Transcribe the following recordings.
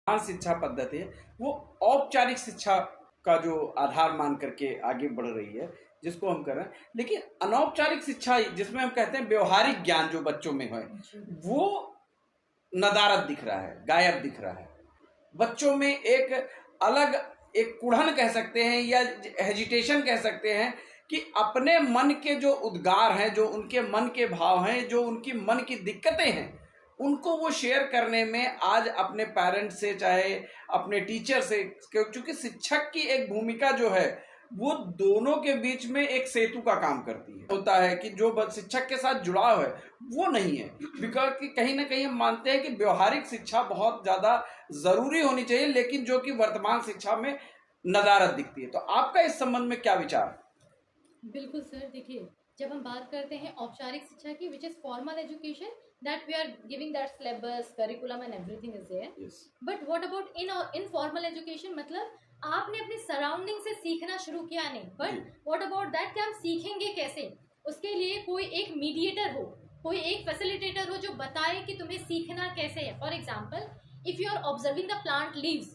शिक्षा पद्धति है वो औपचारिक शिक्षा का जो आधार मान करके आगे बढ़ रही है, जिसको हम कर रहे हैं। लेकिन अनौपचारिक शिक्षा जिसमें हम कहते हैं व्यवहारिक ज्ञान जो बच्चों में है, वो नदारद दिख रहा है, गायब दिख रहा है। बच्चों में एक अलग एक कुढ़न कह सकते हैं या हेजिटेशन कह सकते हैं कि अपने मन के जो उद्गार हैं, जो उनके मन के भाव हैं, जो उनकी मन की दिक्कतें हैं, उनको वो शेयर करने में आज अपने पेरेंट्स से चाहे अपने टीचर से, क्योंकि शिक्षक की एक भूमिका जो है वो दोनों के बीच में एक सेतु का काम करती है। होता है कि जो शिक्षक के साथ जुड़ाव है वो नहीं है, बिकॉज कि कहीं ना कहीं हम मानते हैं कि व्यवहारिक शिक्षा बहुत ज्यादा जरूरी होनी चाहिए, लेकिन जो कि वर्तमान शिक्षा में नदारद दिखती है। तो आपका इस संबंध में क्या विचार? बिल्कुल सर, देखिए जब हम बात करते हैं औपचारिक शिक्षा की, which is formal education, that we are giving that syllabus, curriculum and everything is there. But what about informal education, मतलब आपने अपनी सराउंडिंग से सीखना शुरू किया नहीं, बट व्हाट अबाउट दैट कि हम सीखेंगे कैसे? उसके लिए कोई एक मीडिएटर हो, कोई एक फैसिलिटेटर हो जो बताए कि तुम्हें सीखना कैसे है। For example, if you are observing the plant leaves,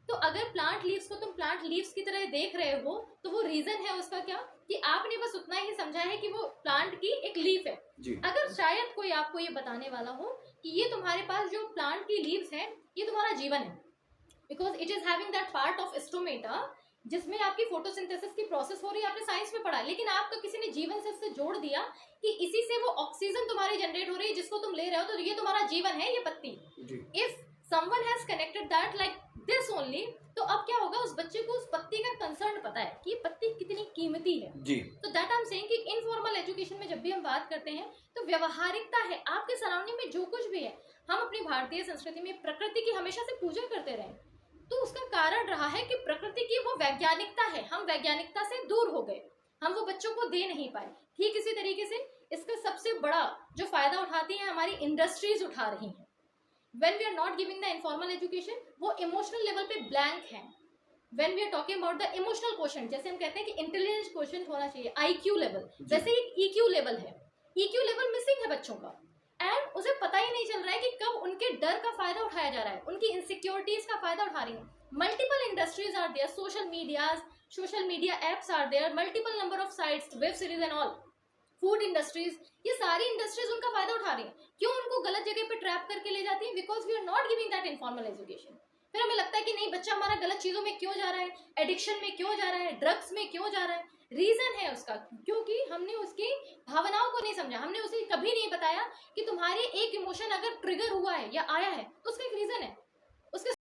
तो अगर प्लांट लीव्स को तुम प्लांट लीव्स की तरह देख रहे हो, तो वो रीजन है उसका क्या कि आपने बस उतना ही समझा है कि वो प्लांट की एक लीफ है। अगर शायद कोई आपको ये बताने वाला हो कि ये तुम्हारे पास जो प्लांट की लीव्स है ये तुम्हारा जीवन है, because it is having that part of stomata जिसमें आपकी फोटोसिंथेसिस की प्रोसेस हो रही है, आपने साइंस में पढ़ा, लेकिन आपका किसी ने जीवन से इससे जोड़ दिया कि इसी से वो ऑक्सीजन तुम्हारी जनरेट हो रही है जिसको तुम ले रहे हो, तो ये तुम्हारा जीवन है, ये पत्ती। If someone has connected that like this only, तो अब क्या होगा, उस बच्चे को उस पत्ती का कंसर्न पता है कि ये पत्ती कितनी कीमती है। तो दैट आई एम सेइंग कि इनफॉर्मल एजुकेशन में जब भी हम बात करते हैं तो व्यवहारिकता है, आपके सराउंडिंग में जो कुछ भी है। हम अपनी भारतीय संस्कृति में प्रकृति की हमेशा से पूजा करते रहे, तो उसका कारण रहा है कि प्रकृति की वो वैज्ञानिकता है, हम वैज्ञानिकता से दूर हो गए, हम वो बच्चों को दे नहीं पाए। ठीक इसी तरीके से इसका सबसे बड़ा जो फायदा उठाती है हमारी इंडस्ट्रीज उठा रही हैं। when we are not giving the informal education, वो इमोशनल लेवल पे ब्लैंक है। when we are talking about the emotional quotient, जैसे हम कहते हैं कि इंटेलिजेंस क्वोशिएंट होना चाहिए, IQ लेवल, वैसे एक EQ लेवल है, EQ लेवल मिसिंग है बच्चों का, एंड उसे पता ही नहीं चल रहा है कि कब उनके डर का फायदा उठाया जा रहा है, उनकी इनसिक्योरिटीज का फायदा उठा रही है। Multiple industries are there, social media apps are there, multiple number of sites, web series and all, food industries, ये सारी इंडस्ट्रीज उनका फायदा उठा रही हैं। क्यों उनको गलत जगह पे ट्रैप करके ले जाती है? Because we are not giving that informal education. फिर हमें लगता है कि नहीं, बच्चा हमारा गलत चीजों में क्यों जा रहा है, एडिक्शन में क्यों जा रहा है, ड्रग्स में क्यों जा रहा है? रीजन है उसका, क्योंकि हमने उसकी भावनाओं को नहीं समझा, हमने उसे कभी नहीं बताया कि तुम्हारे एक इमोशन अगर ट्रिगर हुआ है या आया है तो उसका एक रीजन है, उसके